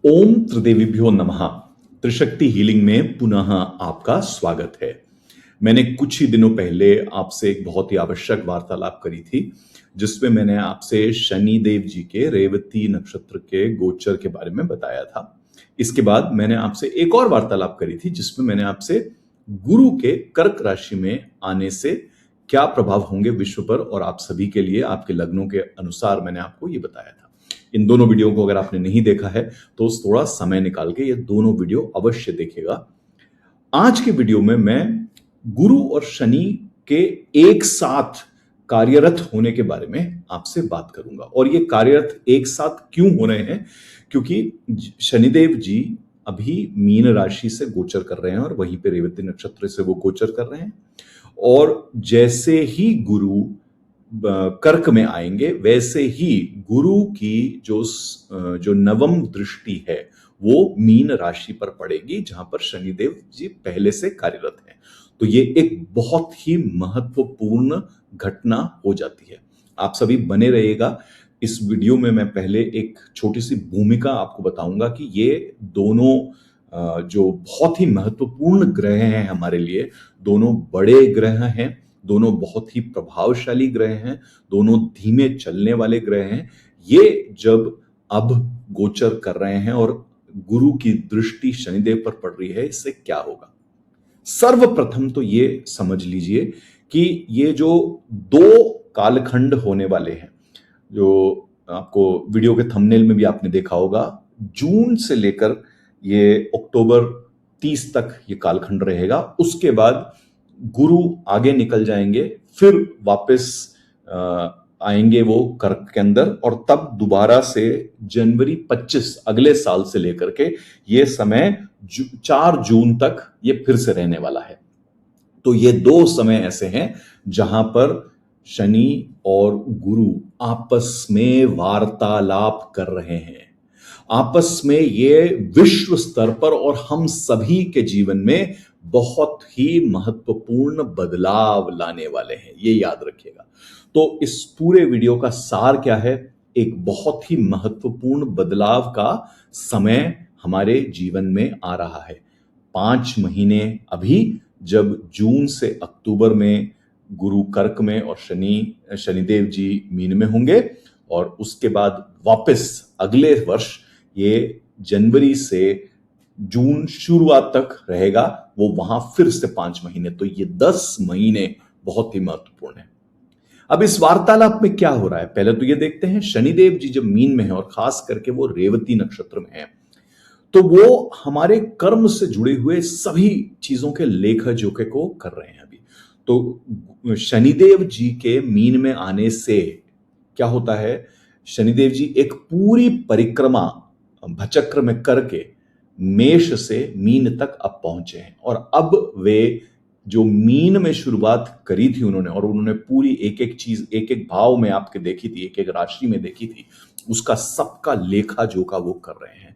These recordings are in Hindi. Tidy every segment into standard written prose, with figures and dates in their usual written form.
ओम त्रिदेवीभ्यो नमः। त्रिशक्ति हीलिंग में पुनः आपका स्वागत है। मैंने कुछ ही दिनों पहले आपसे एक बहुत ही आवश्यक वार्तालाप करी थी, जिसमें मैंने आपसे शनि देव जी के रेवती नक्षत्र के गोचर के बारे में बताया था। इसके बाद मैंने आपसे एक और वार्तालाप करी थी, जिसमें मैंने आपसे गुरु के कर्क राशि में आने से क्या प्रभाव होंगे विश्व पर और आप सभी के लिए, आपके लग्नों के अनुसार मैंने आपको ये बताया था। इन दोनों वीडियो को अगर आपने नहीं देखा है तो थोड़ा समय निकाल के ये दोनों वीडियो अवश्य देखिएगा। आज के वीडियो में मैं गुरु और शनि के एक साथ कार्यरत होने के बारे में आपसे बात करूंगा। और ये कार्यरत एक साथ क्यों हो रहे हैं? क्योंकि शनिदेव जी अभी मीन राशि से गोचर कर रहे हैं और वहीं पे रेवती नक्षत्र से वो गोचर कर रहे हैं। और जैसे ही गुरु कर्क में आएंगे, वैसे ही गुरु की जो नवम दृष्टि है वो मीन राशि पर पड़ेगी, जहां पर शनिदेव जी पहले से कार्यरत हैं। तो ये एक बहुत ही महत्वपूर्ण घटना हो जाती है। आप सभी बने रहिएगा। इस वीडियो में मैं पहले एक छोटी सी भूमिका आपको बताऊंगा कि ये दोनों जो बहुत ही महत्वपूर्ण ग्रह हैं हमारे लिए, दोनों बड़े ग्रह हैं, दोनों बहुत ही प्रभावशाली ग्रह हैं, दोनों धीमे चलने वाले ग्रह हैं। ये जब अब गोचर कर रहे हैं और गुरु की दृष्टि शनिदेव पर पड़ रही है, इससे क्या होगा? सर्वप्रथम तो ये समझ लीजिए कि ये जो दो कालखंड होने वाले हैं, जो आपको वीडियो के थंबनेल में भी आपने देखा होगा, जून से लेकर ये अक्टूबर 30 तक ये कालखंड रहेगा। उसके बाद गुरु आगे निकल जाएंगे, फिर वापस आएंगे वो कर्क के अंदर, और तब दोबारा से जनवरी 25 अगले साल से लेकर के ये समय 4 जून तक ये फिर से रहने वाला है। तो ये दो समय ऐसे हैं जहां पर शनि और गुरु आपस में वार्तालाप कर रहे हैं। आपस में ये विश्व स्तर पर और हम सभी के जीवन में बहुत ही महत्वपूर्ण बदलाव लाने वाले हैं, ये याद रखिएगा। तो इस पूरे वीडियो का सार क्या है? एक बहुत ही महत्वपूर्ण बदलाव का समय हमारे जीवन में आ रहा है। 5 महीने अभी, जब जून से अक्टूबर में गुरु कर्क में और शनिदेव जी मीन में होंगे, और उसके बाद वापस अगले वर्ष ये जनवरी से जून शुरुआत तक रहेगा, वो वहां फिर से 5 महीने। तो ये 10 महीने बहुत ही महत्वपूर्ण है। अब इस वार्तालाप में क्या हो रहा है, पहले तो ये देखते हैं। शनिदेव जी जब मीन में है और खास करके वो रेवती नक्षत्र में है, तो वो हमारे कर्म से जुड़े हुए सभी चीजों के लेखा जोखे को कर रहे हैं अभी। तो शनिदेव जी के मीन में आने से क्या होता है? शनिदेव जी एक पूरी परिक्रमा भचक्र में करके मेष से मीन तक अब पहुंचे हैं। और अब वे जो मीन में शुरुआत करी थी उन्होंने पूरी एक एक चीज, एक एक भाव में आपके देखी थी, एक एक राशि में देखी थी, उसका सबका लेखा जोखा वो कर रहे हैं।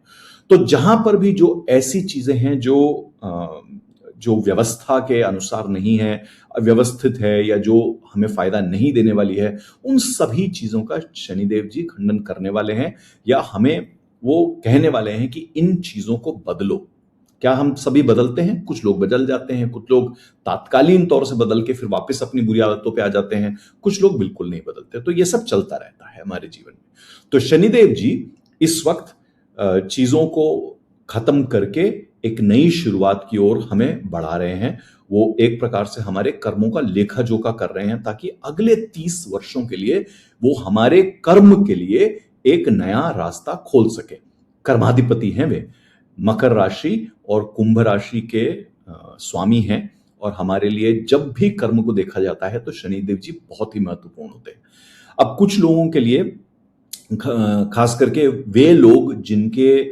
तो जहां पर भी जो ऐसी चीजें हैं जो व्यवस्था के अनुसार नहीं है, अव्यवस्थित है, या जो हमें फायदा नहीं देने वाली है, उन सभी चीजों का शनिदेव जी खंडन करने वाले हैं, या हमें वो कहने वाले हैं कि इन चीजों को बदलो। क्या हम सभी बदलते हैं? कुछ लोग बदल जाते हैं, कुछ लोग तात्कालीन तौर से बदल के फिर वापस अपनी बुरी आदतों पे आ जाते हैं, कुछ लोग बिल्कुल नहीं बदलते। तो ये सब चलता रहता है हमारे जीवन में। तो शनिदेव जी इस वक्त चीजों को खत्म करके एक नई शुरुआत की ओर हमें बढ़ा रहे हैं। वो एक प्रकार से हमारे कर्मों का लेखा जोखा कर रहे हैं, ताकि अगले 30 वर्षों के लिए वो हमारे कर्म के लिए एक नया रास्ता खोल सके। कर्माधिपति हैं वे, मकर राशि और कुंभ राशि के स्वामी हैं, और हमारे लिए जब भी कर्म को देखा जाता है तो शनिदेव जी बहुत ही महत्वपूर्ण होते हैं। अब कुछ लोगों के लिए, खास करके वे लोग जिनके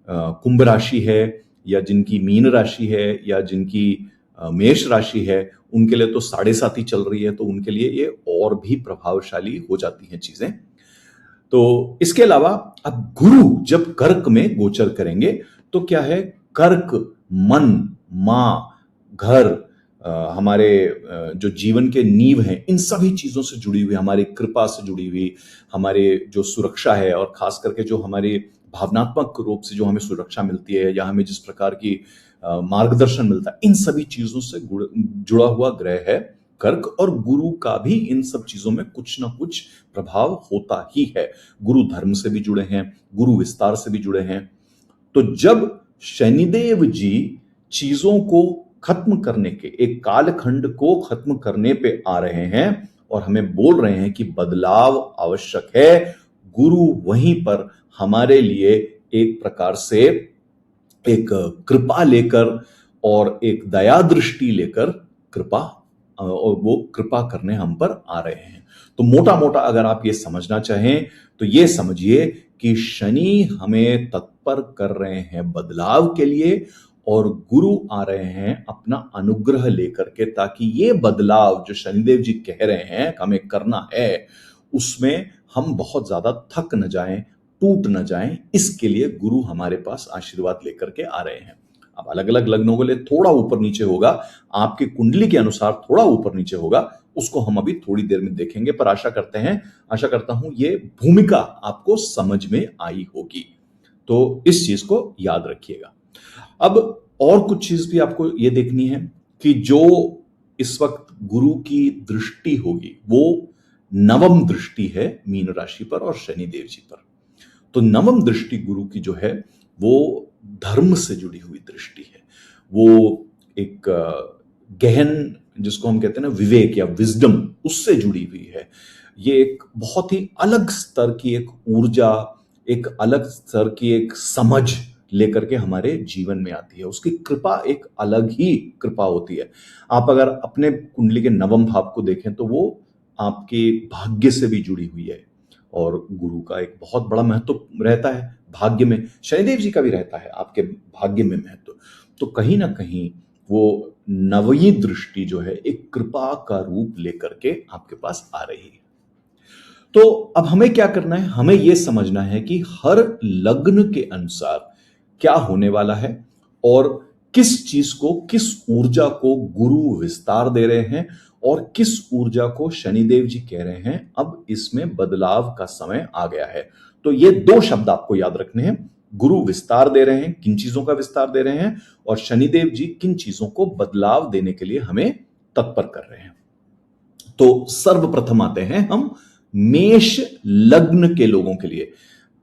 कुंभ राशि है, या जिनकी मीन राशि है, या जिनकी मेष राशि है, उनके लिए तो 7.5 ही चल रही है, तो उनके लिए ये और भी प्रभावशाली हो जाती हैं चीजें। तो इसके अलावा अब गुरु जब कर्क में गोचर करेंगे तो क्या है? कर्क मन, मां, घर, हमारे जो जीवन के नींव हैं, इन सभी चीजों से जुड़ी हुई, हमारी कृपा से जुड़ी हुई, हमारे जो सुरक्षा है, और खास करके जो हमारी भावनात्मक रूप से जो हमें सुरक्षा मिलती है या हमें जिस प्रकार की मार्गदर्शन मिलता है, इन सभी चीजों से जुड़ा हुआ ग्रह है कर्क। और गुरु का भी इन सब चीजों में कुछ ना कुछ प्रभाव होता ही है। गुरु धर्म से भी जुड़े हैं, गुरु विस्तार से भी जुड़े हैं। तो जब शनिदेव जी चीजों को खत्म करने के, एक कालखंड को खत्म करने पे आ रहे हैं और हमें बोल रहे हैं कि बदलाव आवश्यक है, गुरु वहीं पर हमारे लिए एक प्रकार से एक कृपा लेकर और एक दया दृष्टि लेकर कृपा और वो कृपा करने हम पर आ रहे हैं। तो मोटा मोटा अगर आप ये समझना चाहें तो ये समझिए कि शनि हमें तत्पर कर रहे हैं बदलाव के लिए और गुरु आ रहे हैं अपना अनुग्रह लेकर के, ताकि ये बदलाव जो शनिदेव जी कह रहे हैं हमें करना है उसमें हम बहुत ज्यादा थक न जाएं, टूट न जाएं। इसके लिए गुरु हमारे पास आशीर्वाद लेकर के आ रहे हैं। अब अलग अलग लग्नों के लिए थोड़ा ऊपर नीचे होगा, आपकी कुंडली के अनुसार थोड़ा ऊपर नीचे होगा, उसको हम अभी थोड़ी देर में देखेंगे। पर आशा करता हूं ये भूमिका आपको समझ में आई होगी, तो इस चीज को याद रखिएगा। अब और कुछ चीज भी आपको ये देखनी है कि जो इस वक्त गुरु की दृष्टि होगी वो नवम दृष्टि है मीन राशि पर और शनिदेव जी पर। तो नवम दृष्टि गुरु की जो है वो धर्म से जुड़ी हुई दृष्टि है। वो एक गहन, जिसको हम कहते हैं ना विवेक या विजडम, उससे जुड़ी हुई है। ये एक बहुत ही अलग स्तर की एक ऊर्जा, एक अलग स्तर की एक समझ लेकर के हमारे जीवन में आती है। उसकी कृपा एक अलग ही कृपा होती है। आप अगर अपने कुंडली के नवम भाव को देखें तो वो आपके भाग्य से भी जुड़ी हुई है और गुरु का एक बहुत बड़ा महत्व रहता है भाग्य में। शनिदेव जी का भी रहता है आपके भाग्य में महत्व। तो कहीं ना कहीं वो नवी दृष्टि जो है एक कृपा का रूप लेकर के आपके पास आ रही है। तो अब हमें क्या करना है, हमें यह समझना है कि हर लग्न के अनुसार क्या होने वाला है और किस चीज को, किस ऊर्जा को गुरु विस्तार दे रहे हैं और किस ऊर्जा को शनिदेव जी कह रहे हैं अब इसमें बदलाव का समय आ गया है। तो ये दो शब्द आपको याद रखने हैं। गुरु विस्तार दे रहे हैं, किन चीजों का विस्तार दे रहे हैं, और शनिदेव जी किन चीजों को बदलाव देने के लिए हमें तत्पर कर रहे हैं। तो सर्वप्रथम आते हैं हम मेष लग्न के लोगों के लिए।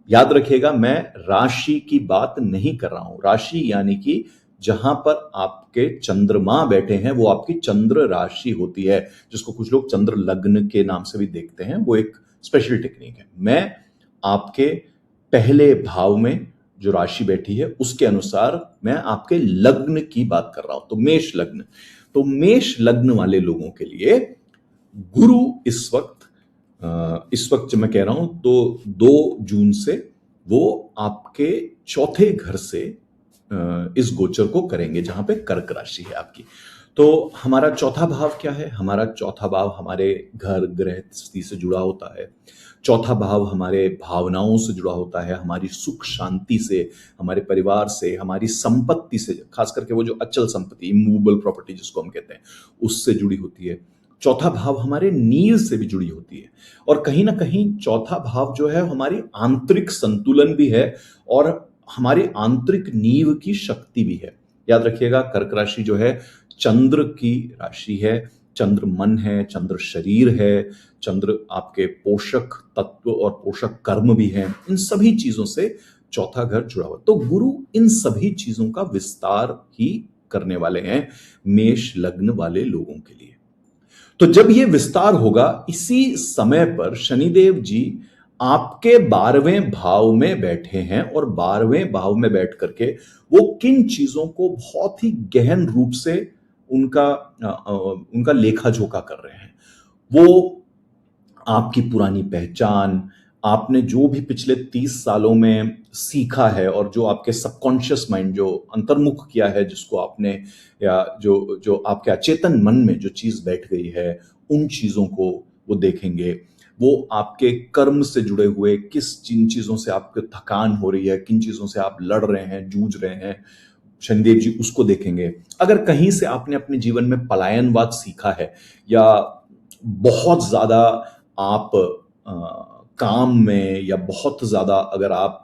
याद रखिएगा, मैं राशि की बात नहीं कर रहा हूं। राशि यानी कि जहां पर आपके चंद्रमा बैठे हैं वो आपकी चंद्र राशि होती है, जिसको कुछ लोग चंद्र लग्न के नाम से भी देखते हैं। वो एक स्पेशल टेक्निक है। मैं आपके पहले भाव में जो राशि बैठी है उसके अनुसार मैं आपके लग्न की बात कर रहा हूं। तो मेष लग्न, तो मेष लग्न वाले लोगों के लिए गुरु इस वक्त जब मैं कह रहा हूं तो 2 जून से वो आपके चौथे घर से इस गोचर को करेंगे जहां पे कर्क राशि है आपकी। तो हमारा चौथा भाव क्या है? हमारा चौथा भाव हमारे घर गृहस्थी से जुड़ा होता है। चौथा भाव हमारे भावनाओं से जुड़ा होता है, हमारी सुख शांति से, हमारे परिवार से, हमारी संपत्ति से, खास करके वो जो अचल संपत्ति, इमूवेबल प्रॉपर्टी जिसको हम कहते हैं, उससे जुड़ी होती है। चौथा भाव हमारे नींव से भी जुड़ी होती है और कहीं ना कहीं चौथा भाव जो है हमारी आंतरिक संतुलन भी है और हमारी आंतरिक नींव की शक्ति भी है। याद रखिएगा, कर्क राशि जो है चंद्र की राशि है, चंद्र मन है, चंद्र शरीर है, चंद्र आपके पोषक तत्व और पोषक कर्म भी हैं। इन सभी चीजों से चौथा घर जुड़ा हुआ। तो गुरु इन सभी चीजों का विस्तार ही करने वाले हैं मेष लग्न वाले लोगों के लिए। तो जब ये विस्तार होगा, इसी समय पर शनिदेव जी आपके 12वें भाव में बैठे हैं और 12वें भाव में बैठ करके वो किन चीजों को बहुत ही गहन रूप से उनका लेखा जोखा कर रहे हैं। वो आपकी पुरानी पहचान, आपने जो भी पिछले 30 सालों में सीखा है और जो आपके सबकॉन्शियस माइंड जो अंतर्मुख किया है, जिसको आपने, या जो आपके अचेतन मन में जो चीज बैठ गई है, उन चीजों को वो देखेंगे। वो आपके कर्म से जुड़े हुए जिन चीजों से आपको थकान हो रही है, किन चीजों से आप लड़ रहे हैं, जूझ रहे हैं, शनिदेव जी उसको देखेंगे। अगर कहीं से आपने अपने जीवन में पलायनवाद सीखा है या बहुत ज्यादा आप काम में, या बहुत ज्यादा अगर आप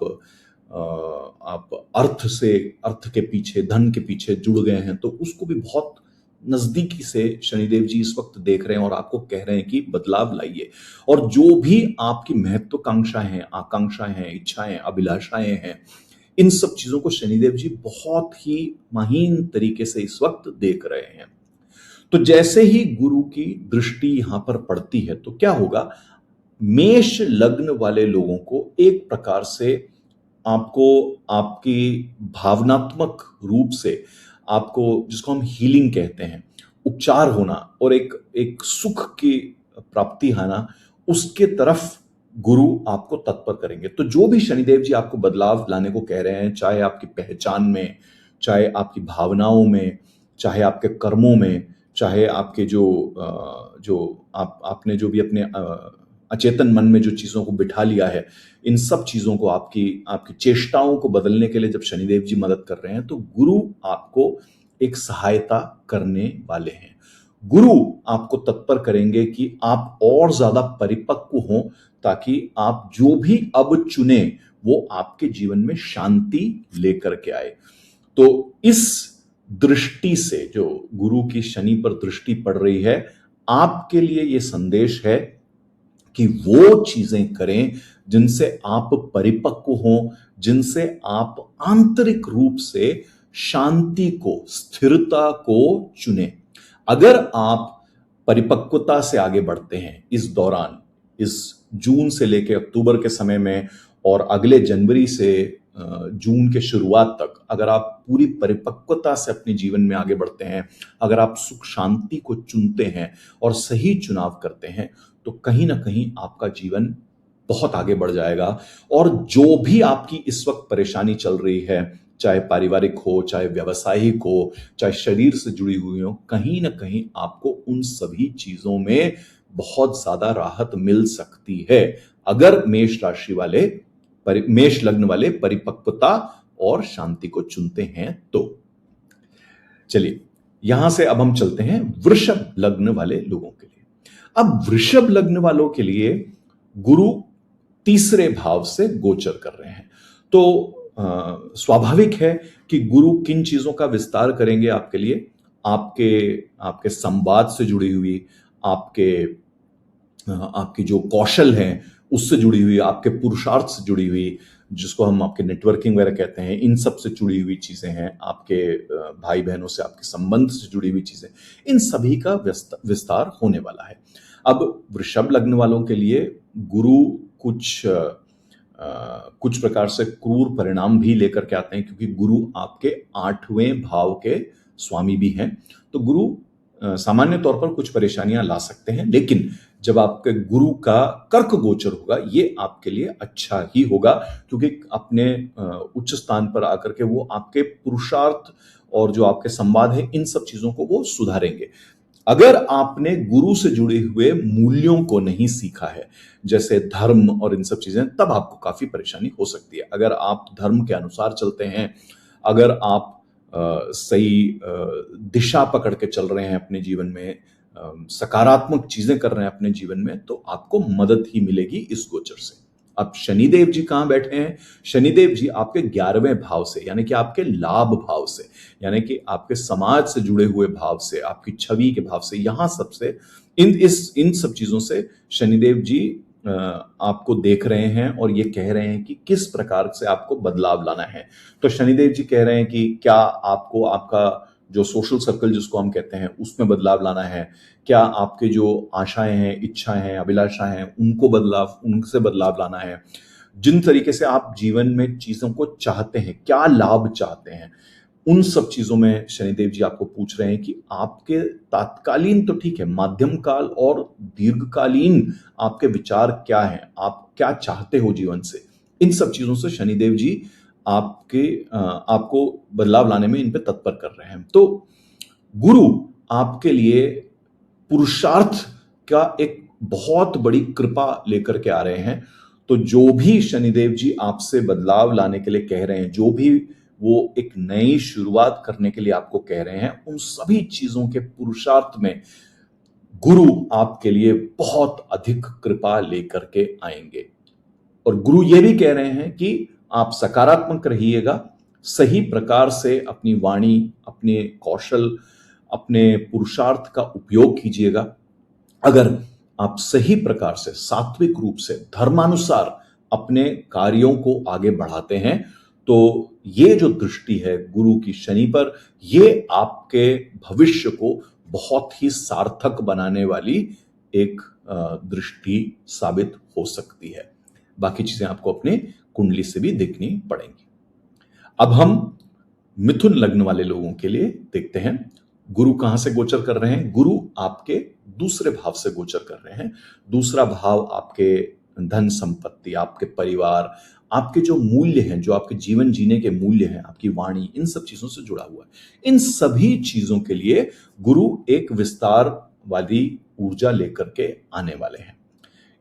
आप अर्थ के पीछे, धन के पीछे जुड़ गए हैं, तो उसको भी बहुत नजदीकी से शनिदेव जी इस वक्त देख रहे हैं और आपको कह रहे हैं कि बदलाव लाइए। और जो भी आपकी महत्वाकांक्षाएं हैं, आकांक्षाएं हैं, इच्छाएं, अभिलाषाएं हैं, इन सब चीजों को शनिदेव जी बहुत ही महीन तरीके से इस वक्त देख रहे हैं। तो जैसे ही गुरु की दृष्टि यहां पर पड़ती है तो क्या होगा, मेष लग्न वाले लोगों को एक प्रकार से आपको आपकी भावनात्मक रूप से आपको, जिसको हम हीलिंग कहते हैं, उपचार होना और एक एक सुख की प्राप्ति आना, उसके तरफ गुरु आपको तत्पर करेंगे। तो जो भी शनिदेव जी आपको बदलाव लाने को कह रहे हैं, चाहे आपकी पहचान में, चाहे आपकी भावनाओं में, चाहे आपके कर्मों में, चाहे आपके जो आपने जो भी अपने अचेतन मन में जो चीजों को बिठा लिया है, इन सब चीजों को, आपकी आपकी चेष्टाओं को बदलने के लिए जब शनिदेव जी मदद कर रहे हैं, तो गुरु आपको एक सहायता करने वाले हैं। गुरु आपको तत्पर करेंगे कि आप और ज्यादा परिपक्व हों, ताकि आप जो भी अब चुने वो आपके जीवन में शांति लेकर के आए। तो इस दृष्टि से, जो गुरु की शनि पर दृष्टि पड़ रही है, आपके लिए यह संदेश है कि वो चीजें करें जिनसे आप परिपक्व हों, जिनसे आप आंतरिक रूप से शांति को, स्थिरता को चुने। अगर आप परिपक्वता से आगे बढ़ते हैं इस दौरान, इस जून से लेकर अक्टूबर के समय में और अगले जनवरी से जून के शुरुआत तक, अगर आप पूरी परिपक्वता से अपने जीवन में आगे बढ़ते हैं, अगर आप सुख शांति को चुनते हैं और सही चुनाव करते हैं, तो कहीं ना कहीं आपका जीवन बहुत आगे बढ़ जाएगा। और जो भी आपकी इस वक्त परेशानी चल रही है, चाहे पारिवारिक हो, चाहे व्यावसायिक हो, चाहे शरीर से जुड़ी हुई हो, कहीं ना कहीं आपको उन सभी चीजों में बहुत ज्यादा राहत मिल सकती है, अगर मेष राशि वाले, मेष लग्न वाले परिपक्वता और शांति को चुनते हैं। तो चलिए, यहां से अब हम चलते हैं वृषभ लग्न वाले लोगों के लिए। अब वृषभ लग्न वालों के लिए गुरु तीसरे भाव से गोचर कर रहे हैं। तो स्वाभाविक है कि गुरु किन चीजों का विस्तार करेंगे आपके लिए, आपके संवाद से जुड़ी हुई, आपकी जो कौशल हैं उससे जुड़ी हुई, आपके पुरुषार्थ से जुड़ी हुई, जिसको हम आपके नेटवर्किंग वगैरह कहते हैं, इन सब से जुड़ी हुई चीजें हैं, आपके भाई बहनों से आपके संबंध से जुड़ी हुई चीजें, इन सभी का विस्तार होने वाला है। अब वृषभ लग्न वालों के लिए गुरु कुछ प्रकार से क्रूर परिणाम भी लेकर के आते हैं, क्योंकि गुरु आपके 8वें भाव के स्वामी भी हैं। तो गुरु सामान्य तौर पर कुछ परेशानियां ला सकते हैं, लेकिन जब आपके गुरु का कर्क गोचर होगा, ये आपके लिए अच्छा ही होगा, क्योंकि अपने उच्च स्थान पर आकर के वो आपके पुरुषार्थ और जो आपके संवाद है, इन सब चीजों को वो सुधारेंगे। अगर आपने गुरु से जुड़े हुए मूल्यों को नहीं सीखा है, जैसे धर्म और इन सब चीजें, तब आपको काफी परेशानी हो सकती है। अगर आप धर्म के अनुसार चलते हैं, अगर आप सही दिशा पकड़ के चल रहे हैं अपने जीवन में, सकारात्मक चीजें कर रहे हैं अपने जीवन में, तो आपको मदद ही मिलेगी इस गोचर से। अब शनिदेव जी कहां बैठे हैं? शनिदेव जी आपके 11वें भाव से, यानी कि आपके लाभ भाव से, यानी कि आपके समाज से जुड़े हुए भाव से, आपकी छवि के भाव से, यहां सबसे इन सब चीजों से शनिदेव जी आपको देख रहे हैं और ये कह रहे हैं कि किस प्रकार से आपको बदलाव लाना है। तो शनिदेव जी कह रहे हैं कि क्या आपको आपका जो सोशल सर्कल जिसको हम कहते हैं, उसमें बदलाव लाना है, क्या आपके जो आशाएं हैं, इच्छाएं हैं, अभिलाषाएं हैं, उनसे बदलाव लाना है, जिन तरीके से आप जीवन में चीजों को चाहते हैं, क्या लाभ चाहते हैं, उन सब चीजों में शनिदेव जी आपको पूछ रहे हैं कि आपके तात्कालीन तो ठीक है, माध्यम काल और दीर्घकालीन आपके विचार क्या हैं, आप क्या चाहते हो जीवन से। इन सब चीजों से शनिदेव जी आपको बदलाव लाने में इन पे तत्पर कर रहे हैं। तो गुरु आपके लिए पुरुषार्थ का एक बहुत बड़ी कृपा लेकर के आ रहे हैं। तो जो भी शनिदेव जी आपसे बदलाव लाने के लिए कह रहे हैं, जो भी वो एक नई शुरुआत करने के लिए आपको कह रहे हैं, उन सभी चीजों के पुरुषार्थ में गुरु आपके लिए बहुत अधिक कृपा लेकर के आएंगे। और गुरु ये भी कह रहे हैं कि आप सकारात्मक रहिएगा, सही प्रकार से अपनी वाणी, अपने कौशल, अपने पुरुषार्थ का उपयोग कीजिएगा। अगर आप सही प्रकार से, सात्विक रूप से, धर्मानुसार अपने कार्यों को आगे बढ़ाते हैं, तो ये जो दृष्टि है गुरु की शनि पर, ये आपके भविष्य को बहुत ही सार्थक बनाने वाली एक दृष्टि साबित हो सकती है। बाकी चीजें आपको अपने कुंडली से भी देखनी पड़ेंगी। अब हम मिथुन लग्न वाले लोगों के लिए देखते हैं गुरु कहां से गोचर कर रहे हैं। गुरु आपके दूसरे भाव से गोचर कर रहे हैं। दूसरा भाव आपके धन संपत्ति, आपके परिवार, आपके जो मूल्य हैं, जो आपके जीवन जीने के मूल्य हैं, आपकी वाणी, इन सब चीजों से जुड़ा हुआ है। इन सभी चीजों के लिए गुरु एक विस्तार वाली ऊर्जा लेकर के आने वाले हैं।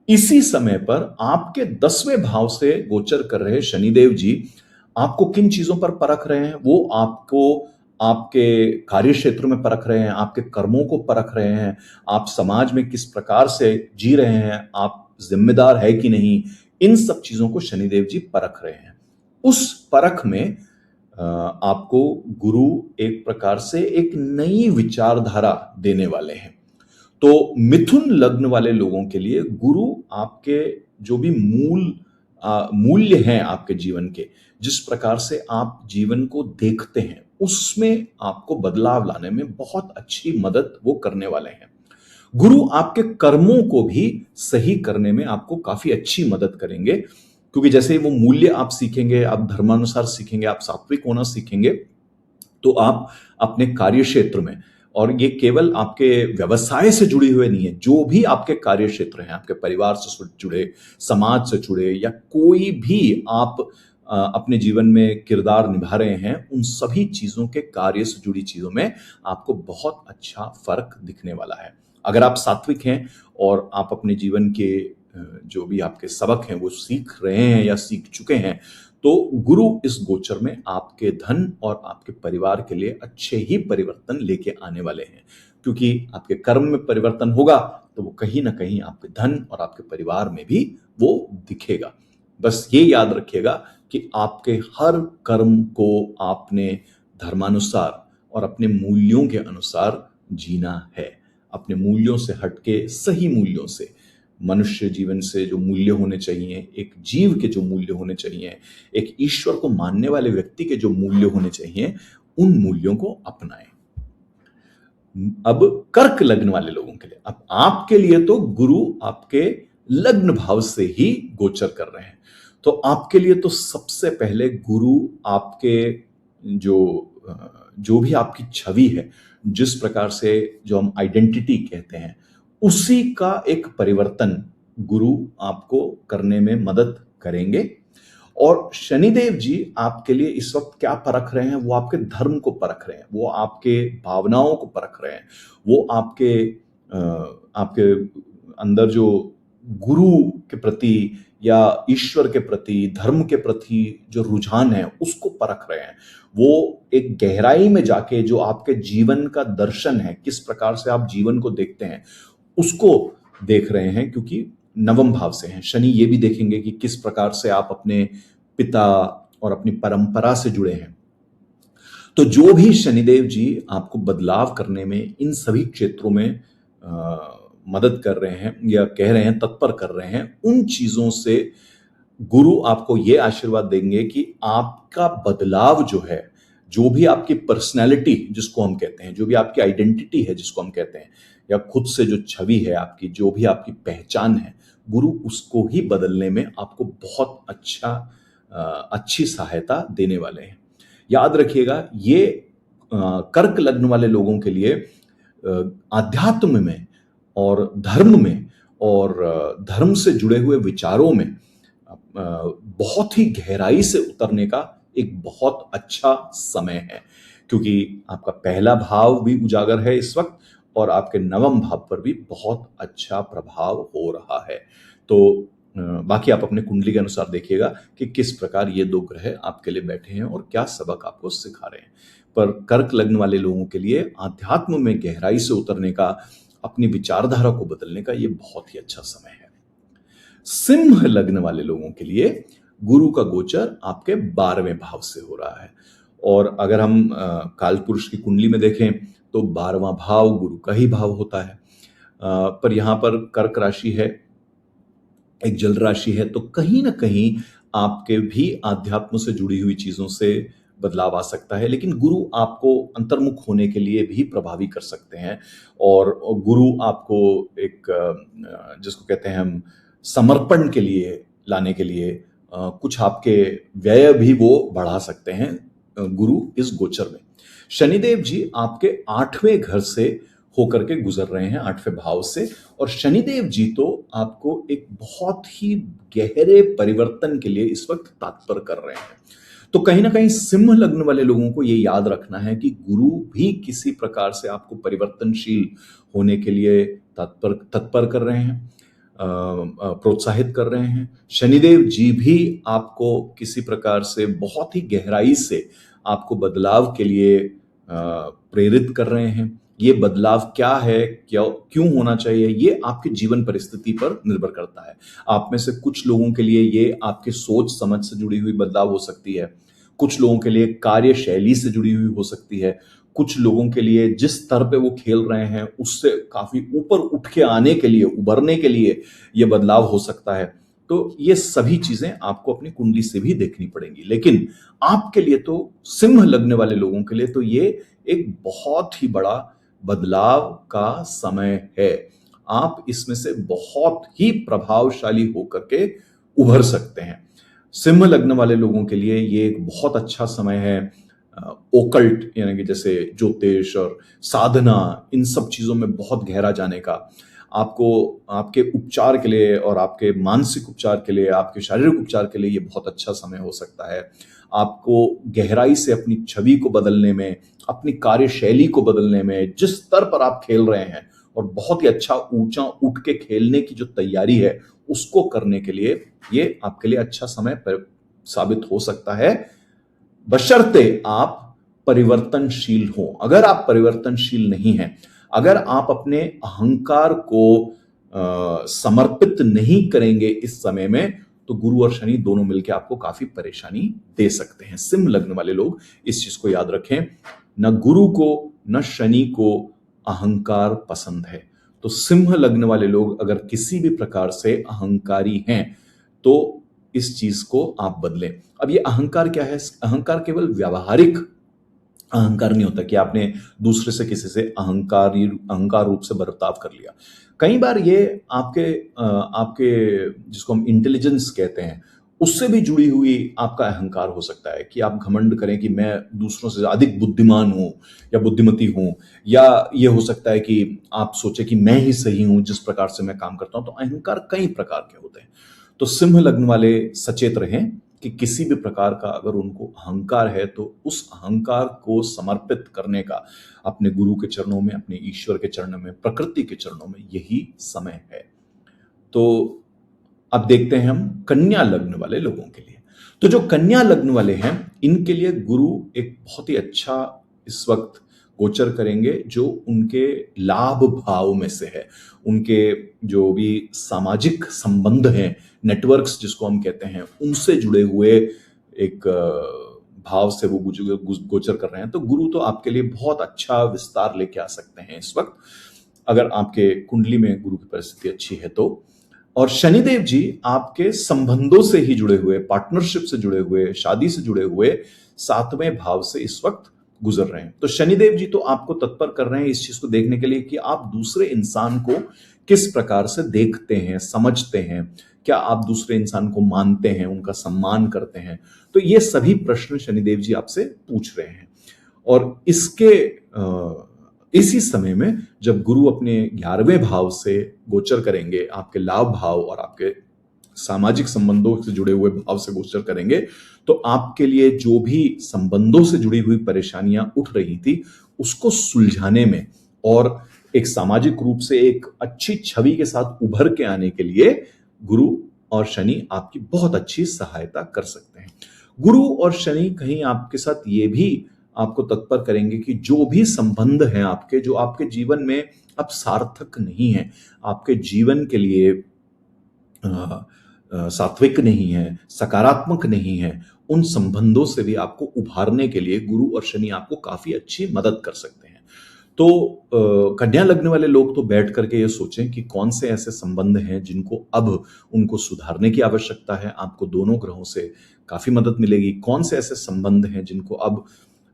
इसी समय पर आपके 10वें भाव से गोचर कर रहे शनिदेव जी आपको किन चीजों पर परख रहे हैं? वो आपको आपके कार्य क्षेत्र में परख रहे हैं, आपके कर्मों को परख रहे हैं, आप समाज में किस प्रकार से जी रहे हैं, आप जिम्मेदार है कि नहीं, इन सब चीजों को शनिदेव जी परख रहे हैं। उस परख में आपको गुरु एक प्रकार से एक नई विचारधारा देने वाले हैं। तो मिथुन लग्न वाले लोगों के लिए गुरु आपके जो भी मूल्य हैं आपके जीवन के, जिस प्रकार से आप जीवन को देखते हैं, उसमें आपको बदलाव लाने में बहुत अच्छी मदद वो करने वाले हैं। गुरु आपके कर्मों को भी सही करने में आपको काफी अच्छी मदद करेंगे, क्योंकि जैसे ही वो मूल्य आप सीखेंगे, आप धर्मानुसार सीखेंगे, आप सात्विक होना सीखेंगे, तो आप अपने कार्य क्षेत्र में, और ये केवल आपके व्यवसाय से जुड़े हुए नहीं है, जो भी आपके कार्य क्षेत्र हैं, आपके परिवार से जुड़े, समाज से जुड़े, या कोई भी आप अपने जीवन में किरदार निभा रहे हैं, उन सभी चीजों के कार्य से जुड़ी चीजों में आपको बहुत अच्छा फर्क दिखने वाला है। अगर आप सात्विक हैं और आप अपने जीवन के जो भी आपके सबक हैं वो सीख रहे हैं या सीख चुके हैं, तो गुरु इस गोचर में आपके धन और आपके परिवार के लिए अच्छे ही परिवर्तन लेके आने वाले हैं। क्योंकि आपके कर्म में परिवर्तन होगा तो वो कहीं ना कहीं आपके धन और आपके परिवार में भी वो दिखेगा। बस ये याद रखिएगा कि आपके हर कर्म को आपने धर्मानुसार और अपने मूल्यों के अनुसार जीना है। अपने मूल्यों से हटके सही मूल्यों से, मनुष्य जीवन से जो मूल्य होने चाहिए, एक जीव के जो मूल्य होने चाहिए, एक ईश्वर को मानने वाले व्यक्ति के जो मूल्य होने चाहिए, उन मूल्यों को अपनाएं। अब कर्क लग्न वाले लोगों के लिए, अब आपके लिए तो गुरु आपके लग्न भाव से ही गोचर कर रहे हैं, तो आपके लिए तो सबसे पहले गुरु आपके जो भी आपकी छवि है, जिस प्रकार से जो हम आइडेंटिटी कहते हैं, उसी का एक परिवर्तन गुरु आपको करने में मदद करेंगे। और शनिदेव जी आपके लिए इस वक्त क्या परख रहे हैं? वो आपके धर्म को परख रहे हैं, वो आपके भावनाओं को परख रहे हैं, वो आपके अंदर जो गुरु के प्रति या ईश्वर के प्रति, धर्म के प्रति जो रुझान है, उसको परख रहे हैं। वो एक गहराई में जाके जो आपके जीवन का दर्शन है, किस प्रकार से आप जीवन को देखते हैं, उसको देख रहे हैं, क्योंकि नवम भाव से हैं। शनि ये भी देखेंगे कि किस प्रकार से आप अपने पिता और अपनी परंपरा से जुड़े हैं। तो जो भी शनिदेव जी आपको बदलाव करने में इन सभी क्षेत्रों में मदद कर रहे हैं या कह रहे हैं, तत्पर कर रहे हैं, उन चीजों से गुरु आपको ये आशीर्वाद देंगे कि आपका बदलाव जो है, जो भी आपकी पर्सनैलिटी जिसको हम कहते हैं, जो भी आपकी आइडेंटिटी है जिसको हम कहते हैं, या खुद से जो छवि है आपकी, जो भी आपकी पहचान है, गुरु उसको ही बदलने में आपको बहुत अच्छी सहायता देने वाले हैं। याद रखिएगा, ये कर्क लग्न वाले लोगों के लिए आध्यात्म में और धर्म में और धर्म से जुड़े हुए विचारों में बहुत ही गहराई से उतरने का एक बहुत अच्छा समय है, क्योंकि आपका पहला भाव भी उजागर है इस वक्त और आपके नवम भाव पर भी बहुत अच्छा प्रभाव हो रहा है। तो बाकी आप अपने कुंडली के अनुसार देखिएगा कि किस प्रकार ये दो ग्रह आपके लिए बैठे हैं और क्या सबक आपको सिखा रहे हैं। पर कर्क लग्न वाले लोगों के लिए आध्यात्म में गहराई से उतरने का, अपनी विचारधारा को बदलने का ये बहुत ही अच्छा समय है। सिंह लग्न वाले लोगों के लिए गुरु का गोचर आपके 12वें भाव से हो रहा है। और अगर हम काल पुरुष की कुंडली में देखें तो 12वां भाव गुरु का ही भाव होता है। पर यहाँ पर कर्क राशि है, एक जल राशि है, तो कहीं ना कहीं आपके भी अध्यात्म से जुड़ी हुई चीजों से बदलाव आ सकता है। लेकिन गुरु आपको अंतर्मुख होने के लिए भी प्रभावी कर सकते हैं, और गुरु आपको एक जिसको कहते हैं हम समर्पण के लिए लाने के लिए कुछ आपके व्यय भी वो बढ़ा सकते हैं गुरु इस गोचर में। शनिदेव जी आपके 8वें घर से होकर के गुजर रहे हैं, 8वें भाव से, और शनिदेव जी तो आपको एक बहुत ही गहरे परिवर्तन के लिए इस वक्त तात्पर कर रहे हैं। तो कहीं ना कहीं सिंह लग्न वाले लोगों को ये याद रखना है कि गुरु भी किसी प्रकार से आपको परिवर्तनशील होने के लिए तत्पर कर रहे हैं, प्रोत्साहित कर रहे हैं। शनिदेव जी भी आपको किसी प्रकार से बहुत ही गहराई से आपको बदलाव के लिए प्रेरित कर रहे हैं। ये बदलाव क्या है, क्यों होना चाहिए, ये आपके जीवन परिस्थिति पर निर्भर करता है। आप में से कुछ लोगों के लिए ये आपके सोच समझ से जुड़ी हुई बदलाव हो सकती है, कुछ लोगों के लिए कार्यशैली से जुड़ी हुई हो सकती है, कुछ लोगों के लिए जिस स्तर पे वो खेल रहे हैं उससे काफी ऊपर उठ के आने के लिए, उभरने के लिए ये बदलाव हो सकता है। तो ये सभी चीजें आपको अपनी कुंडली से भी देखनी पड़ेंगी। लेकिन आपके लिए तो, सिंह लगने वाले लोगों के लिए तो ये एक बहुत ही बड़ा बदलाव का समय है। आप इसमें से बहुत ही प्रभावशाली होकर के उभर सकते हैं। सिंह लग्न वाले लोगों के लिए ये एक बहुत अच्छा समय है ओकल्ट यानी कि जैसे ज्योतिष और साधना, इन सब चीजों में बहुत गहरा जाने का। आपको आपके उपचार के लिए और आपके मानसिक उपचार के लिए, आपके शारीरिक उपचार के लिए ये बहुत अच्छा समय हो सकता है। आपको गहराई से अपनी छवि को बदलने में, अपनी कार्यशैली को बदलने में, जिस स्तर पर आप खेल रहे हैं और बहुत ही अच्छा ऊंचा उठ के खेलने की जो तैयारी है उसको करने के लिए ये आपके लिए अच्छा समय साबित हो सकता है, बशर्ते आप परिवर्तनशील हो। अगर आप परिवर्तनशील नहीं हैं, अगर आप अपने अहंकार को समर्पित नहीं करेंगे इस समय में, तो गुरु और शनि दोनों मिलकर आपको काफी परेशानी दे सकते हैं। सिंह लग्न वाले लोग इस चीज को याद रखें, न गुरु को न शनि को अहंकार पसंद है। तो सिंह लग्न वाले लोग अगर किसी भी प्रकार से अहंकारी हैं तो इस चीज को आप बदलें। अब ये अहंकार क्या है? अहंकार केवल व्यावहारिक अहंकार नहीं होता कि आपने दूसरे से किसी से अहंकार रूप से बर्ताव कर लिया। कई बार ये आपके जिसको हम इंटेलिजेंस कहते हैं उससे भी जुड़ी हुई आपका अहंकार हो सकता है कि आप घमंड करें कि मैं दूसरों से अधिक बुद्धिमान हूं या बुद्धिमती हूं, या ये हो सकता है कि आप सोचे कि मैं ही सही हूं जिस प्रकार से मैं काम करता हूं। तो अहंकार कई प्रकार के होते हैं। तो सिंह लग्न वाले सचेत रहें कि किसी भी प्रकार का अगर उनको अहंकार है तो उस अहंकार को समर्पित करने का अपने गुरु के चरणों में, अपने ईश्वर के चरणों में, प्रकृति के चरणों में यही समय है। तो अब देखते हैं हम कन्या लग्न वाले लोगों के लिए। तो जो कन्या लग्न वाले हैं इनके लिए गुरु एक बहुत ही अच्छा इस वक्त गोचर करेंगे जो उनके लाभ भाव में से है। उनके जो भी सामाजिक संबंध हैं, नेटवर्क्स जिसको हम कहते हैं, उनसे जुड़े हुए एक भाव से वो गोचर कर रहे हैं। तो गुरु तो आपके लिए बहुत अच्छा विस्तार लेके आ सकते हैं इस वक्त, अगर आपके कुंडली में गुरु की परिस्थिति अच्छी है तो। और शनिदेव जी आपके संबंधों से ही जुड़े हुए, पार्टनरशिप से जुड़े हुए, शादी से जुड़े हुए 7वें भाव से इस वक्त गुजर रहे हैं। तो शनिदेव जी तो आपको तत्पर कर रहे हैं इस चीज को देखने के लिए कि आप दूसरे इंसान को किस प्रकार से देखते हैं, समझते हैं, क्या आप दूसरे इंसान को मानते हैं, उनका सम्मान करते हैं। तो ये सभी प्रश्न शनिदेव जी आपसे पूछ रहे हैं। और इसी समय में जब गुरु अपने 11वें भाव से गोचर करेंगे, आपके लाभ भाव और आपके सामाजिक संबंधों से जुड़े हुए भाव से गोचर करेंगे, तो आपके लिए जो भी संबंधों से जुड़ी हुई परेशानियां उठ रही थी उसको सुलझाने में और एक सामाजिक रूप से एक अच्छी छवि के साथ उभर के आने के लिए गुरु और शनि आपकी बहुत अच्छी सहायता कर सकते हैं। गुरु और शनि कहीं आपके साथ ये भी आपको तत्पर करेंगे कि जो भी संबंध हैं आपके, जो आपके जीवन में अब सार्थक नहीं है, आपके जीवन के लिए सात्विक नहीं है, सकारात्मक नहीं है, उन संबंधों से भी आपको उभारने के लिए गुरु और शनि आपको काफी अच्छी मदद कर सकते हैं। तो कन्या लग्न वाले लोग तो बैठ करके ये सोचें कि कौन से ऐसे संबंध हैं जिनको अब उनको सुधारने की आवश्यकता है। आपको दोनों ग्रहों से काफी मदद मिलेगी। कौन से ऐसे संबंध हैं जिनको अब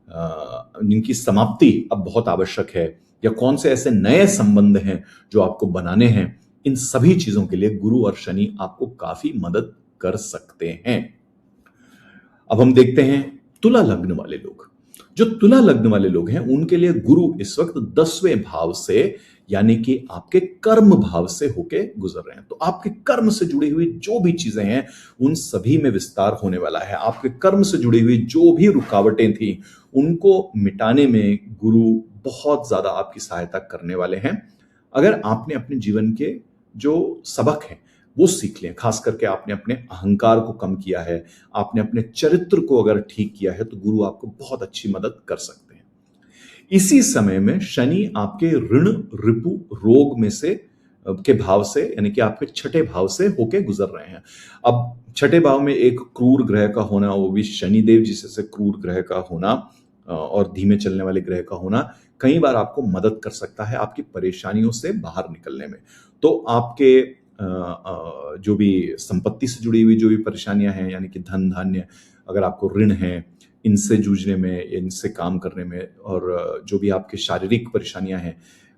जिनकी समाप्ति अब बहुत आवश्यक है, या कौन से ऐसे नए संबंध हैं जो आपको बनाने हैं। इन सभी चीजों के लिए गुरु और शनि आपको काफी मदद कर सकते हैं। अब हम देखते हैं तुला लग्न वाले लोग। जो तुला लग्न वाले लोग हैं उनके लिए गुरु इस वक्त 10वें भाव से, यानी कि आपके कर्म भाव से होके गुजर रहे हैं। तो आपके कर्म से जुड़ी हुई जो भी चीजें हैं उन सभी में विस्तार होने वाला है। आपके कर्म से जुड़ी हुई जो भी रुकावटें थी उनको मिटाने में गुरु बहुत ज्यादा आपकी सहायता करने वाले हैं। अगर आपने अपने जीवन के जो सबक हैं वो सीख लें, खास करके आपने अपने अहंकार को कम किया है, आपने अपने चरित्र को अगर ठीक किया है, तो गुरु आपको बहुत अच्छी मदद कर सकते हैं। इसी समय में शनि आपके ऋण, रिपु, रोग में से के भाव से, यानी कि आपके छठे भाव से होके गुजर रहे हैं। अब छठे भाव में एक क्रूर ग्रह का होना, वो भी शनिदेव जिससे क्रूर ग्रह का होना और धीमे चलने वाले ग्रह का होना, कई बार आपको मदद कर सकता है आपकी परेशानियों से बाहर निकलने में। तो आपके जो भी संपत्ति से जुड़ी हुई जो भी परेशानियां हैं, यानी कि धन धान्य, अगर आपको ऋण है, इनसे जूझने में, इनसे काम करने में, और जो भी आपके शारीरिक परेशानियां हैं,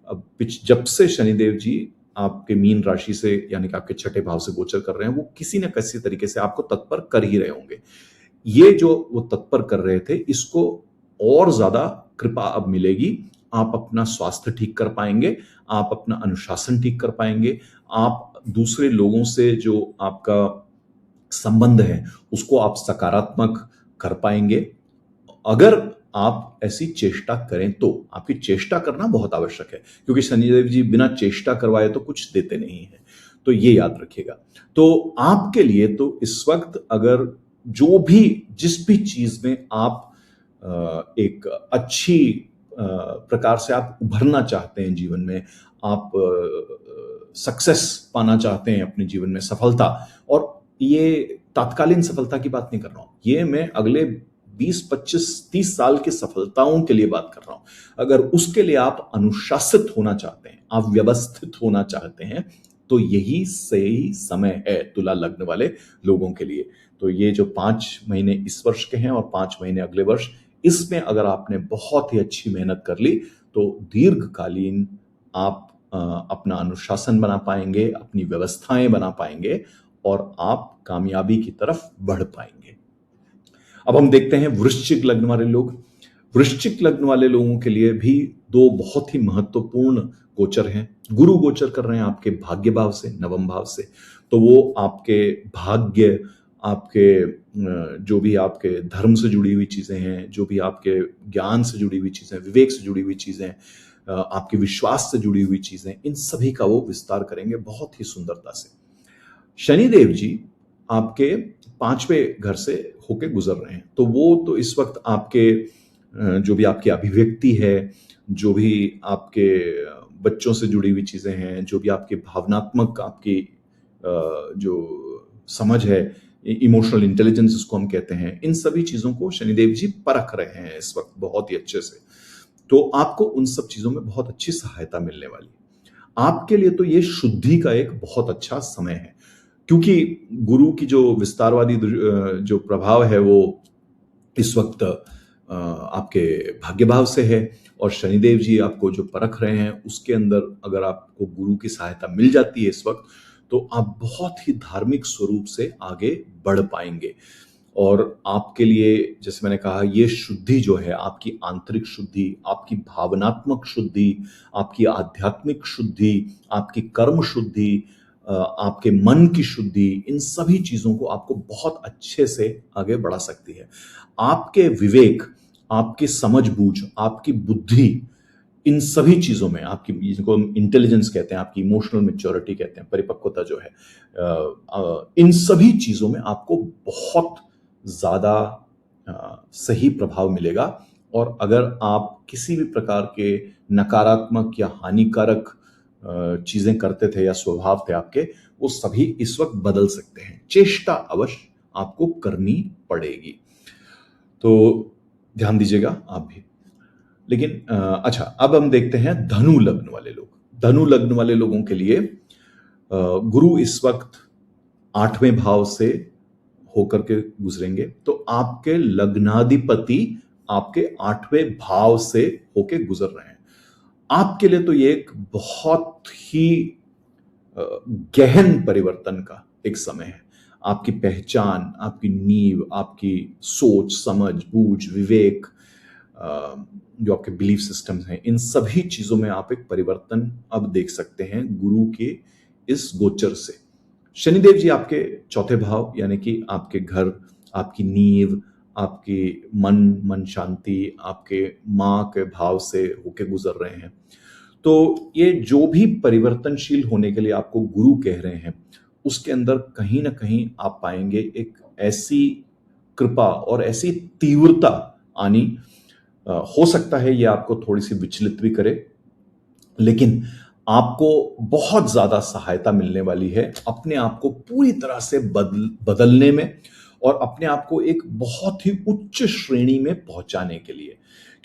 अब जब से शनिदेव जी आपके मीन राशि से, यानी कि आपके छठे भाव से गोचर कर रहे हैं, वो किसी न किसी तरीके से आपको तत्पर कर ही रहे होंगे। ये जो वो तत्पर कर रहे थे, इसको और ज्यादा कृपा अब मिलेगी। आप अपना स्वास्थ्य ठीक कर पाएंगे, आप अपना अनुशासन ठीक कर पाएंगे, आप दूसरे लोगों से जो आपका संबंध है उसको आप सकारात्मक कर पाएंगे। अगर आप ऐसी चेष्टा करें तो, आपकी चेष्टा करना बहुत आवश्यक है, क्योंकि शनिदेव जी बिना चेष्टा करवाए तो कुछ देते नहीं है। तो ये याद रखिएगा। तो आपके लिए तो इस वक्त अगर जो भी जिस भी चीज में आप एक अच्छी प्रकार से आप उभरना चाहते हैं जीवन में, आप सक्सेस पाना चाहते हैं अपने जीवन में, सफलता, और ये तात्कालीन सफलता की बात नहीं कर रहा हूं, ये मैं अगले 20, 25, 30 साल की सफलताओं के लिए बात कर रहा हूं। अगर उसके लिए आप अनुशासित होना चाहते हैं, आप व्यवस्थित होना चाहते हैं, तो यही सही समय है तुला लग्न वाले लोगों के लिए। तो ये जो 5 महीने इस वर्ष के हैं और 5 महीने अगले वर्ष, इसमें अगर आपने बहुत ही अच्छी मेहनत कर ली तो दीर्घकालीन आप अपना अनुशासन बना पाएंगे, अपनी व्यवस्थाएं बना पाएंगे, और आप कामयाबी की तरफ बढ़ पाएंगे। अब हम देखते हैं वृश्चिक लग्न वाले लोग। वृश्चिक लग्न वाले लोगों के लिए भी 2 बहुत ही महत्वपूर्ण गोचर हैं। गुरु गोचर कर रहे हैं आपके भाग्य भाव से, नवम भाव से। तो वो आपके भाग्य, आपके जो भी आपके धर्म से जुड़ी हुई चीजें हैं, जो भी आपके ज्ञान से जुड़ी हुई चीजें, विवेक से जुड़ी हुई चीजें, आपके विश्वास से जुड़ी हुई चीजें, इन सभी का वो विस्तार करेंगे बहुत ही सुंदरता से। शनिदेव जी आपके 5वें घर से होके गुजर रहे हैं। तो वो तो इस वक्त आपके जो भी आपकी अभिव्यक्ति है, जो भी आपके बच्चों से जुड़ी हुई चीजें हैं, जो भी आपकी भावनात्मक आपकी जो समझ है, इमोशनल इंटेलिजेंस जिसको हम कहते हैं, इन सभी चीजों को शनिदेव जी परख रहे हैं इस वक्त बहुत ही अच्छे से। तो आपको उन सब चीजों में बहुत अच्छी सहायता मिलने वाली। आपके लिए तो ये शुद्धि का एक बहुत अच्छा समय है, क्योंकि गुरु की जो विस्तारवादी जो प्रभाव है वो इस वक्त आपके भाग्य भाव से है, और शनिदेव जी आपको जो परख रहे हैं उसके अंदर अगर आपको गुरु की सहायता मिल जाती है इस वक्त, तो आप बहुत ही धार्मिक स्वरूप से आगे बढ़ पाएंगे। और आपके लिए, जैसे मैंने कहा, ये शुद्धि जो है, आपकी आंतरिक शुद्धि, आपकी भावनात्मक शुद्धि, आपकी आध्यात्मिक शुद्धि, आपकी कर्म शुद्धि, आपके मन की शुद्धि, इन सभी चीजों को आपको बहुत अच्छे से आगे बढ़ा सकती है। आपके विवेक, आपकी समझबूझ, आपकी बुद्धि, इन सभी चीजों में, आपकी जिनको हम इंटेलिजेंस कहते हैं, आपकी इमोशनल मैच्योरिटी कहते हैं, परिपक्वता जो है, इन सभी चीजों में आपको बहुत ज्यादा सही प्रभाव मिलेगा। और अगर आप किसी भी प्रकार के नकारात्मक या हानिकारक चीजें करते थे या स्वभाव थे आपके, वो सभी इस वक्त बदल सकते हैं। चेष्टा अवश्य आपको करनी पड़ेगी, तो ध्यान दीजिएगा आप भी। लेकिन अच्छा, अब हम देखते हैं धनु लग्न वाले लोग। धनु लग्न वाले लोगों के लिए गुरु इस वक्त 8वें भाव से होकर के गुजरेंगे, तो आपके लग्नाधिपति आपके 8वें भाव से होके गुजर रहे हैं। आपके लिए तो ये एक बहुत ही गहन परिवर्तन का एक समय है। आपकी पहचान, आपकी नींव, आपकी सोच, समझ, बूझ, विवेक, जो आपके बिलीफ सिस्टम्स हैं, इन सभी चीजों में आप एक परिवर्तन अब देख सकते हैं गुरु के इस गोचर से। शनिदेव जी आपके 4थे भाव यानी कि आपके घर, आपकी नींव, आपकी मन शांति, आपके मां के भाव से होके गुजर रहे हैं। तो ये जो भी परिवर्तनशील होने के लिए आपको गुरु कह रहे हैं, उसके अंदर कहीं ना कहीं आप पाएंगे एक ऐसी कृपा और ऐसी तीव्रता आनी। हो सकता है ये आपको थोड़ी सी विचलित भी करे, लेकिन आपको बहुत ज्यादा सहायता मिलने वाली है अपने आप को पूरी तरह से बदलने में और अपने आप को एक बहुत ही उच्च श्रेणी में पहुंचाने के लिए।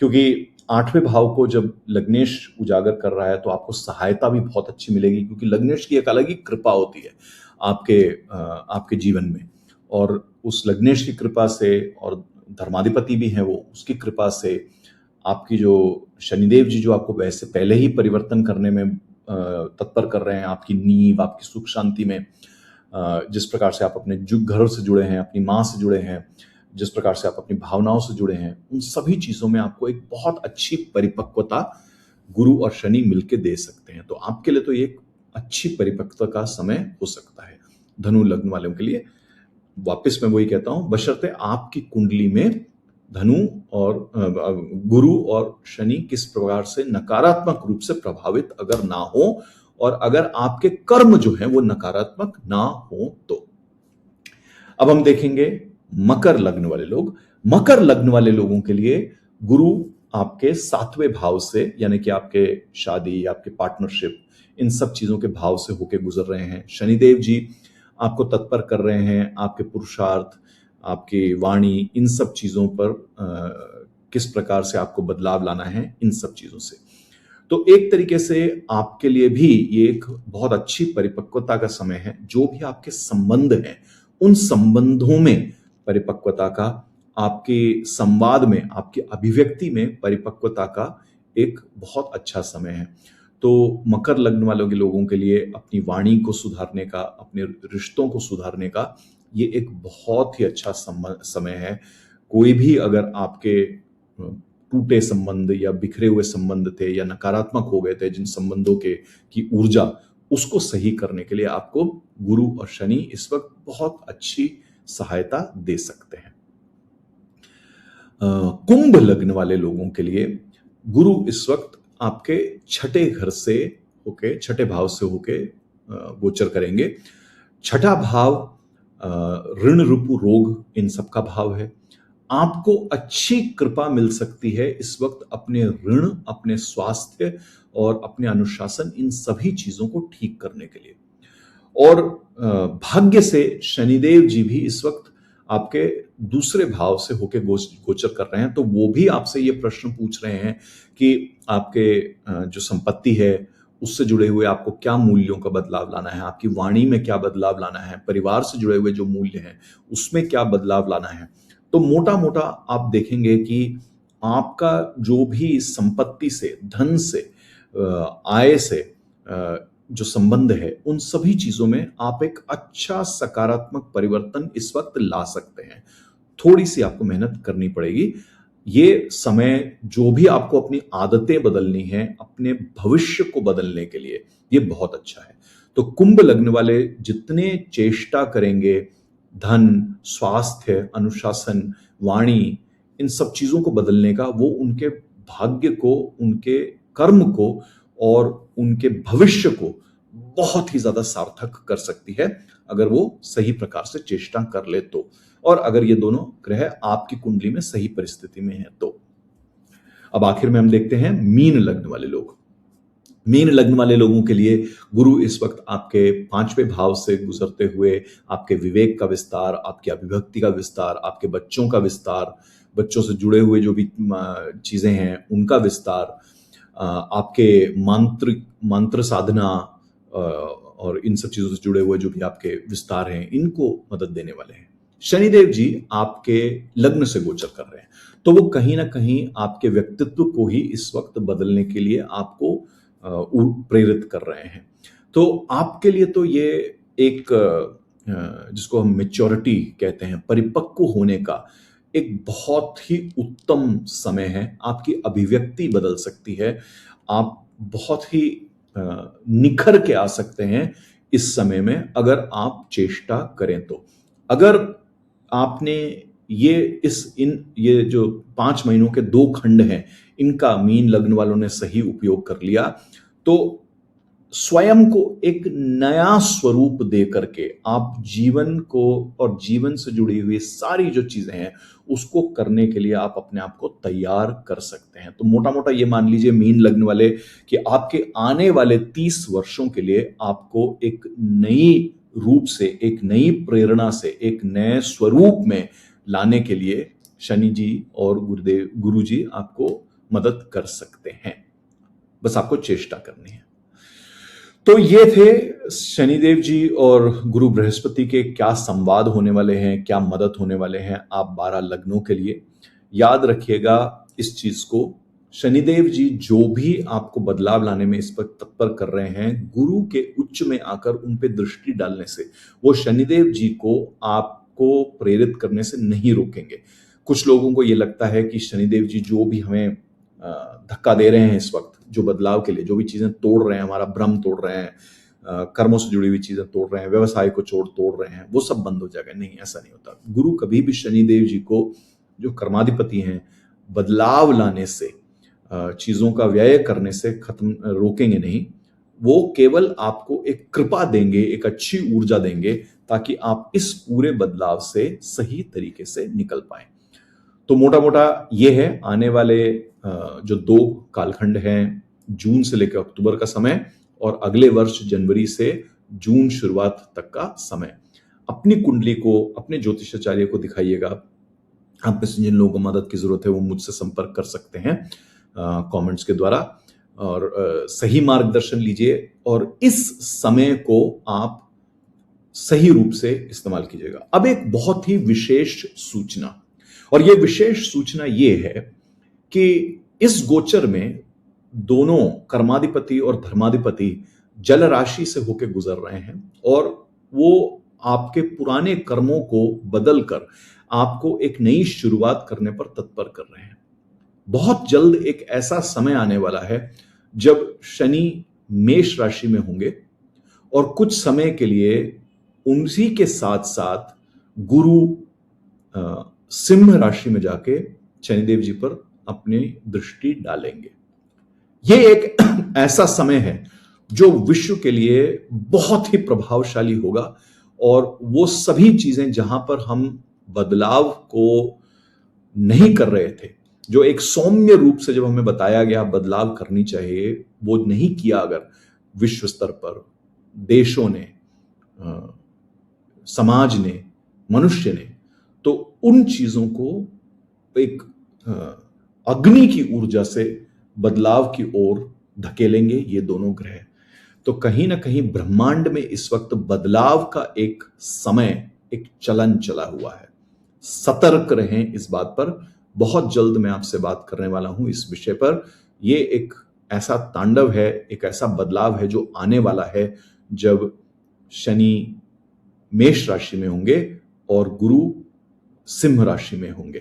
क्योंकि 8वें भाव को जब लग्नेश उजागर कर रहा है तो आपको सहायता भी बहुत अच्छी मिलेगी, क्योंकि लग्नेश की एक अलग ही कृपा होती है आपके जीवन में, और उस लग्नेश की कृपा से, और धर्माधिपति भी हैं वो, उसकी कृपा से आपकी जो शनिदेव जी जो आपको वैसे पहले ही परिवर्तन करने में तत्पर कर रहे हैं, आपकी नींव, आपकी सुख शांति में, जिस प्रकार से आप अपने घर से जुड़े हैं, अपनी माँ से जुड़े हैं, जिस प्रकार से आप अपनी भावनाओं से जुड़े हैं, उन सभी चीजों में आपको एक बहुत अच्छी परिपक्वता गुरु और शनि मिलके दे सकते हैं। तो आपके लिए तो ये एक अच्छी परिपक्वता का समय हो सकता है धनु लग्न वालों के लिए। वापस मैं वही कहता हूं, बशर्ते आपकी कुंडली में धनु और गुरु और शनि किस प्रकार से नकारात्मक रूप से प्रभावित अगर ना हो, और अगर आपके कर्म जो है वो नकारात्मक ना हो तो। अब हम देखेंगे मकर लग्न वाले लोग। मकर लग्न वाले लोगों के लिए गुरु आपके 7वें भाव से, यानी कि आपके शादी, आपके पार्टनरशिप, इन सब चीजों के भाव से होके गुजर रहे हैं। शनिदेव जी आपको तत्पर कर रहे हैं आपके पुरुषार्थ, आपकी वाणी, इन सब चीजों पर किस प्रकार से आपको बदलाव लाना है, इन सब चीजों से। तो एक तरीके से आपके लिए भी ये एक बहुत अच्छी परिपक्वता का समय है। जो भी आपके संबंध हैं, उन संबंधों में परिपक्वता का, आपके संवाद में, आपकी अभिव्यक्ति में परिपक्वता का एक बहुत अच्छा समय है। तो मकर लग्न वालों के लोगों के लिए अपनी वाणी को सुधारने का, अपने रिश्तों को सुधारने का ये एक बहुत ही अच्छा समय है। कोई भी अगर आपके टूटे संबंध या बिखरे हुए संबंध थे या नकारात्मक हो गए थे, जिन संबंधों की ऊर्जा, उसको सही करने के लिए आपको गुरु और शनि इस वक्त बहुत अच्छी सहायता दे सकते हैं। कुंभ लग्न वाले लोगों के लिए गुरु इस वक्त आपके 6ठे घर से होके, 6ठे भाव से होके गोचर करेंगे। 6ठा भाव ऋण रूपु रोग, इन सब का भाव है। आपको अच्छी कृपा मिल सकती है इस वक्त अपने ऋण, अपने स्वास्थ्य और अपने अनुशासन, इन सभी चीजों को ठीक करने के लिए। और भाग्य से शनिदेव जी भी इस वक्त आपके दूसरे भाव से होके गोचर कर रहे हैं। तो वो भी आपसे ये प्रश्न पूछ रहे हैं कि आपके जो संपत्ति है उससे जुड़े हुए आपको क्या मूल्यों का बदलाव लाना है, आपकी वाणी में क्या बदलाव लाना है, परिवार से जुड़े हुए जो मूल्य हैं उसमें क्या बदलाव लाना है। तो मोटा मोटा आप देखेंगे कि आपका जो भी संपत्ति से, धन से, आय से जो संबंध है, उन सभी चीजों में आप एक अच्छा सकारात्मक परिवर्तन इस वक्त ला सकते हैं। थोड़ी सी आपको मेहनत करनी पड़ेगी। ये समय जो भी आपको अपनी आदतें बदलनी है, अपने भविष्य को बदलने के लिए, ये बहुत अच्छा है। तो कुंभ लग्न वाले जितने चेष्टा करेंगे धन, स्वास्थ्य, अनुशासन, वाणी, इन सब चीजों को बदलने का, वो उनके भाग्य को, उनके कर्म को और उनके भविष्य को बहुत ही ज्यादा सार्थक कर सकती है, अगर वो सही प्रकार से चेष्टा कर ले तो, और अगर ये दोनों ग्रह आपकी कुंडली में सही परिस्थिति में है तो। अब आखिर में हम देखते हैं मीन लग्न वाले लोग। मीन लग्न वाले लोगों के लिए गुरु इस वक्त आपके पांचवें भाव से गुजरते हुए आपके विवेक का विस्तार, आपकी अभिव्यक्ति का विस्तार, आपके बच्चों का विस्तार, बच्चों से जुड़े हुए जो भी चीजें हैं उनका विस्तार, आपके मंत्र साधना और इन सब चीजों से जुड़े हुए जो भी आपके विस्तार हैं इनको मदद देने वाले हैं। शनिदेव जी आपके लग्न से गोचर कर रहे हैं, तो वो कहीं ना कहीं आपके व्यक्तित्व को ही इस वक्त बदलने के लिए आपको प्रेरित कर रहे हैं। तो आपके लिए तो ये एक जिसको हम मेच्योरिटी कहते हैं, परिपक्व होने का एक बहुत ही उत्तम समय है। आपकी अभिव्यक्ति बदल सकती है, आप बहुत ही निखर के आ सकते हैं इस समय में अगर आप चेष्टा करें तो। अगर आपने ये जो 5 महीनों के 2 खंड हैं इनका मीन लग्न वालों ने सही उपयोग कर लिया तो स्वयं को एक नया स्वरूप दे करके आप जीवन को और जीवन से जुड़ी हुई सारी जो चीजें हैं उसको करने के लिए आप अपने आप को तैयार कर सकते हैं। तो मोटा मोटा ये मान लीजिए मीन लग्न वाले कि आपके आने वाले 30 वर्षों के लिए आपको एक नई रूप से, एक नई प्रेरणा से, एक नए स्वरूप में लाने के लिए शनि जी और गुरु जी आपको मदद कर सकते हैं। बस आपको चेष्टा करनी है। तो ये थे शनिदेव जी और गुरु बृहस्पति के क्या संवाद होने वाले हैं, क्या मदद होने वाले हैं आप 12 लग्नों के लिए। याद रखिएगा इस चीज को, शनिदेव जी जो भी आपको बदलाव लाने में इस पर तत्पर कर रहे हैं, गुरु के उच्च में आकर उन पे दृष्टि डालने से वो शनिदेव जी को आपको प्रेरित करने से नहीं रोकेंगे। कुछ लोगों को ये लगता है कि शनिदेव जी जो भी हमें धक्का दे रहे हैं इस वक्त, जो बदलाव के लिए जो भी चीजें तोड़ रहे हैं, हमारा भ्रम तोड़ रहे हैं, कर्मों से जुड़ी हुई चीजें तोड़ रहे हैं, व्यवसाय को तोड़ रहे हैं, वो सब बंद हो जाएगा। नहीं, ऐसा नहीं होता। गुरु कभी भी शनिदेव जी को, जो कर्माधिपति हैं, बदलाव लाने से, चीजों का व्यय करने से रोकेंगे नहीं। वो केवल आपको एक कृपा देंगे, एक अच्छी ऊर्जा देंगे ताकि आप इस पूरे बदलाव से सही तरीके से निकल पाए। तो मोटा मोटा ये है आने वाले जो 2 कालखंड हैं, जून से लेकर अक्टूबर का समय और अगले वर्ष जनवरी से जून शुरुआत तक का समय। अपनी कुंडली को अपने ज्योतिषाचार्य को दिखाइएगा। आप में से जिन लोगों को मदद की जरूरत है वो मुझसे संपर्क कर सकते हैं कमेंट्स के द्वारा, और सही मार्गदर्शन लीजिए और इस समय को आप सही रूप से इस्तेमाल कीजिएगा। अब एक बहुत ही विशेष सूचना, और यह विशेष सूचना ये है कि इस गोचर में दोनों कर्माधिपति और धर्माधिपति जल राशि से होकर गुजर रहे हैं और वो आपके पुराने कर्मों को बदलकर आपको एक नई शुरुआत करने पर तत्पर कर रहे हैं। बहुत जल्द एक ऐसा समय आने वाला है जब शनि मेष राशि में होंगे और कुछ समय के लिए उसी के साथ साथ गुरु सिंह राशि में जाके शनिदेव जी पर अपनी दृष्टि डालेंगे। यह एक ऐसा समय है जो विश्व के लिए बहुत ही प्रभावशाली होगा और वो सभी चीजें जहां पर हम बदलाव को नहीं कर रहे थे, जो एक सौम्य रूप से जब हमें बताया गया बदलाव करनी चाहिए, वो नहीं किया अगर विश्व स्तर पर देशों ने, समाज ने, मनुष्य ने, तो उन चीजों को एक अग्नि की ऊर्जा से बदलाव की ओर धकेलेंगे ये दोनों ग्रह। तो कहीं ना कहीं ब्रह्मांड में इस वक्त बदलाव का एक समय, एक चलन चला हुआ है। सतर्क रहें इस बात पर। बहुत जल्द मैं आपसे बात करने वाला हूं इस विषय पर। ये एक ऐसा तांडव है, एक ऐसा बदलाव है जो आने वाला है जब शनि मेष राशि में होंगे और गुरु सिंह राशि में होंगे।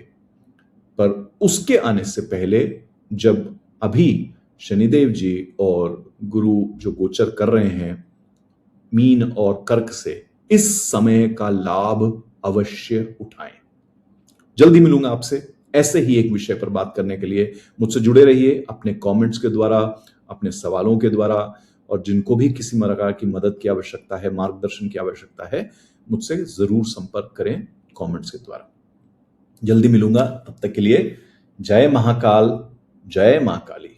पर उसके आने से पहले, जब अभी शनिदेव जी और गुरु जो गोचर कर रहे हैं मीन और कर्क से, इस समय का लाभ अवश्य उठाएं। जल्दी मिलूंगा आपसे ऐसे ही एक विषय पर बात करने के लिए। मुझसे जुड़े रहिए अपने कमेंट्स के द्वारा, अपने सवालों के द्वारा, और जिनको भी किसी प्रकार की मदद की आवश्यकता है, मार्गदर्शन की आवश्यकता है, मुझसे जरूर संपर्क करें कमेंट्स के द्वारा। जल्दी मिलूंगा, तब तक के लिए जय महाकाल, जय मां काली।